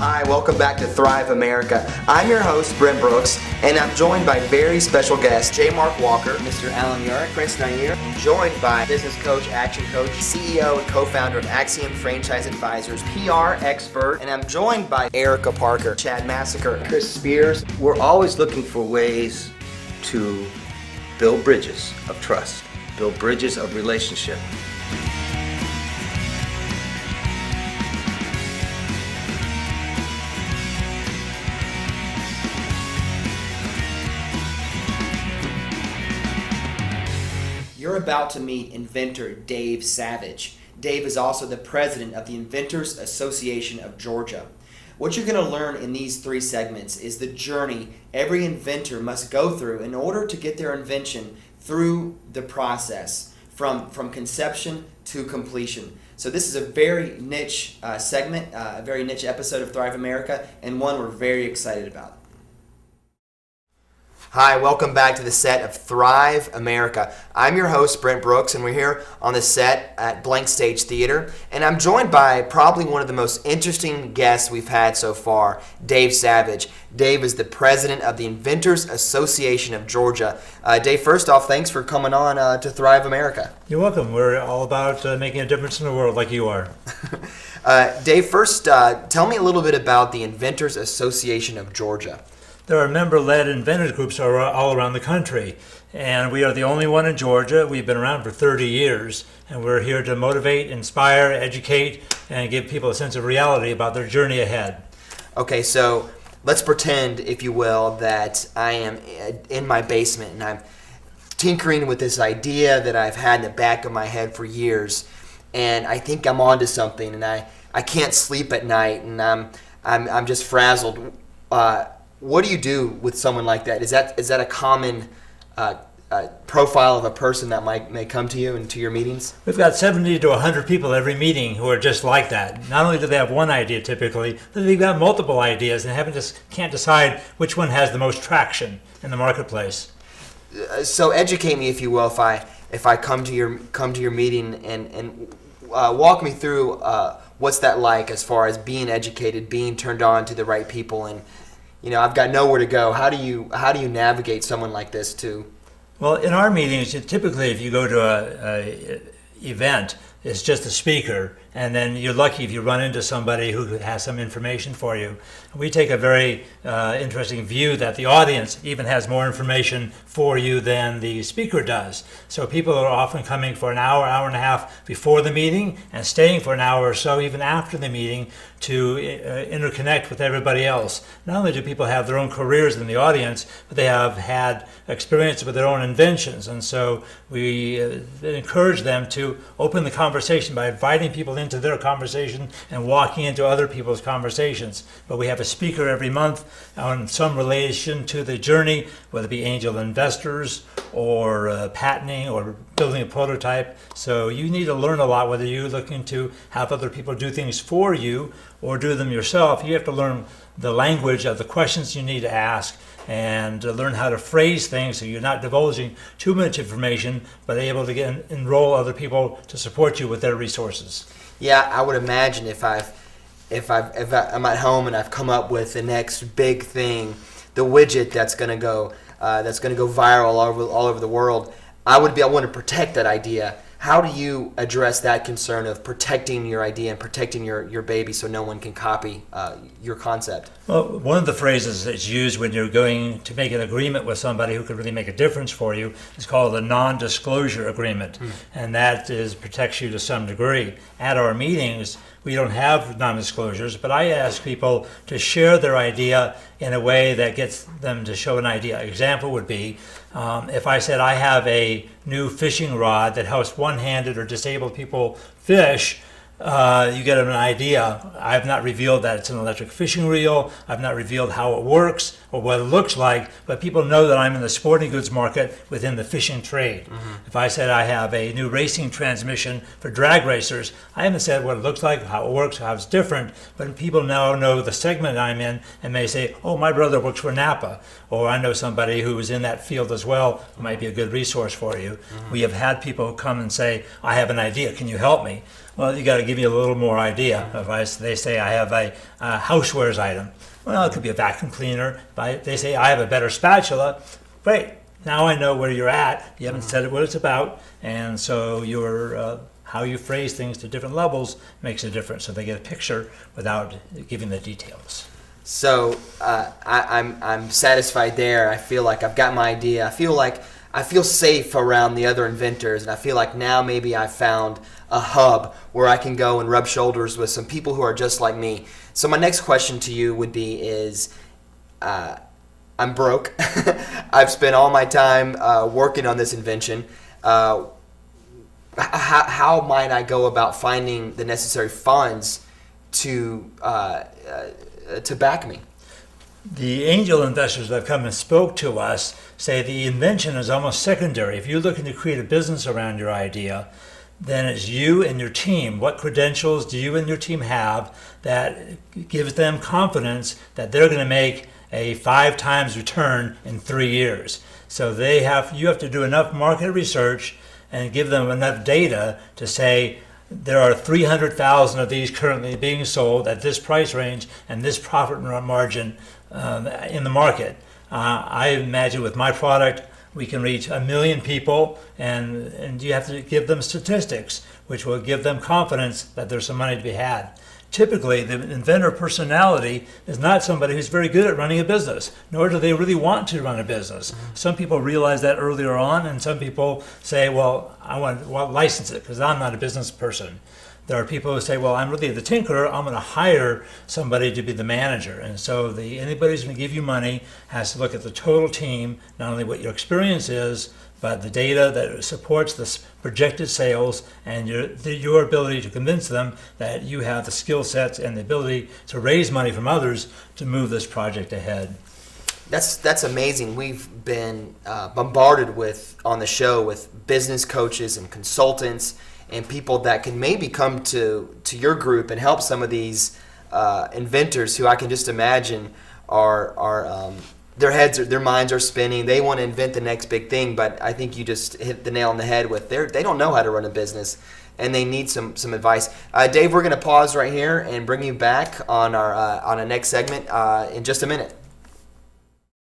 Hi, welcome back to Thrive America. I'm your host, Brent Brooks, and I'm joined by very special guests, J. Mark Walker, Mr. Alan Yarick, Chris Nair, and joined by business coach, action coach, CEO and co-founder of Axiom Franchise Advisors, PR expert, and I'm joined by Erica Parker, Chad Massacre, Chris Spears. We're always looking for ways to build bridges of trust, build bridges of relationship. You're about to meet inventor Dave Savage. Dave is also the president of the Inventors Association of Georgia. What you're going to learn in these three segments is the journey every inventor must go through in order to get their invention through the process from conception to completion. So this is a very niche segment, a very niche episode of Thrive America, and one we're very excited about. Hi, welcome back to the set of Thrive America. I'm your host, Brent Brooks, and we're here on the set at Blank Stage Theater. And I'm joined by probably one of the most interesting guests we've had so far, Dave Savage. Dave is the president of the Inventors Association of Georgia. Dave, first off, thanks for coming on to Thrive America. You're welcome. We're all about making a difference in the world like you are. Dave, first, tell me a little bit about the Inventors Association of Georgia. There are member-led inventors groups all around the country, and we are the only one in Georgia. We've been around for 30 years, and we're here to motivate, inspire, educate, and give people a sense of reality about their journey ahead. Okay, so let's pretend, if you will, that I am in my basement and I'm tinkering with this idea that I've had in the back of my head for years, and I think I'm onto something, and I can't sleep at night, and I'm just frazzled. What do you do with someone like that? Is that a common profile of a person that may come to you and to your meetings? We've got 70 to 100 people every meeting who are just like that. Not only do they have one idea typically, but they've got multiple ideas and can't decide which one has the most traction in the marketplace. So educate me, if you will, if I come to your meeting and walk me through what's that like as far as being educated, being turned on to the right people, and I've got nowhere to go. How do you navigate someone like this too? Well, in our meetings, typically if you go to a event, it's just a speaker, and then you're lucky if you run into somebody who has some information for you. We take a very interesting view that the audience even has more information for you than the speaker does. So people are often coming for an hour, hour and a half before the meeting and staying for an hour or so even after the meeting to interconnect with everybody else. Not only do people have their own careers in the audience, but they have had experience with their own inventions. And so we encourage them to open the conversation by inviting people into their conversation and walking into other people's conversations. But we have a speaker every month on some relation to the journey, whether it be angel investors or patenting or building a prototype. So you need to learn a lot, whether you're looking to have other people do things for you or do them yourself. You have to learn the language of the questions you need to ask and learn how to phrase things so you're not divulging too much information, but able to enroll other people to support you with their resources. Yeah, I would imagine if I'm at home and I've come up with the next big thing, the widget that's going to go viral all over the world, I want to protect that idea. How do you address that concern of protecting your idea and protecting your baby so no one can copy your concept? Well, one of the phrases that's used when you're going to make an agreement with somebody who could really make a difference for you is called a non-disclosure agreement, and that protects you to some degree. At our meetings, we don't have non-disclosures, but I ask people to share their idea in a way that gets them to show an idea. Example would be, if I said I have a new fishing rod that helps one-handed or disabled people fish, you get an idea. I've not revealed that it's an electric fishing reel. I've not revealed how it works or what it looks like, but people know that I'm in the sporting goods market within the fishing trade. If I said I have a new racing transmission for drag racers, I haven't said what it looks like, how it works, how it's different, but people now know the segment I'm in and may say, oh, my brother works for Napa, or I know somebody who is in that field as well who might be a good resource for you. We have had people come and say, I have an idea, can you help me? Well, you got to give you a little more idea. If they say I have a housewares item, well, it could be a vacuum cleaner. If they say I have a better spatula, great. Now I know where you're at. You haven't said what it's about, and so your how you phrase things to different levels makes a difference. So they get a picture without giving the details. So I'm satisfied there. I feel like I've got my idea. I feel safe around the other inventors, and I feel like now maybe I found a hub where I can go and rub shoulders with some people who are just like me. So my next question to you would be is, I'm broke. I've spent all my time working on this invention. How might I go about finding the necessary funds to back me? The angel investors that have come and spoke to us say the invention is almost secondary. If you're looking to create a business around your idea, then it's you and your team. What credentials do you and your team have that gives them confidence that they're going to make a 5 times return in 3 years? So you have to do enough market research and give them enough data to say there are 300,000 of these currently being sold at this price range and this profit margin in the market. I imagine with my product, we can reach 1 million people, and you have to give them statistics, which will give them confidence that there's some money to be had. Typically, the inventor personality is not somebody who's very good at running a business, nor do they really want to run a business. Some people realize that earlier on, and some people say, well, I want to license it because I'm not a business person. There are people who say, well, I'm really the tinkerer, I'm going to hire somebody to be the manager. And so anybody who's going to give you money has to look at the total team, not only what your experience is, but the data that supports the projected sales and your ability to convince them that you have the skill sets and the ability to raise money from others to move this project ahead. That's amazing. We've been bombarded on the show with business coaches and consultants and people that can maybe come to your group and help some of these inventors who I can just imagine are their minds are spinning. They want to invent the next big thing, but I think you just hit the nail on the head with they don't know how to run a business and they need some advice. Dave, we're going to pause right here and bring you back on our next segment in just a minute.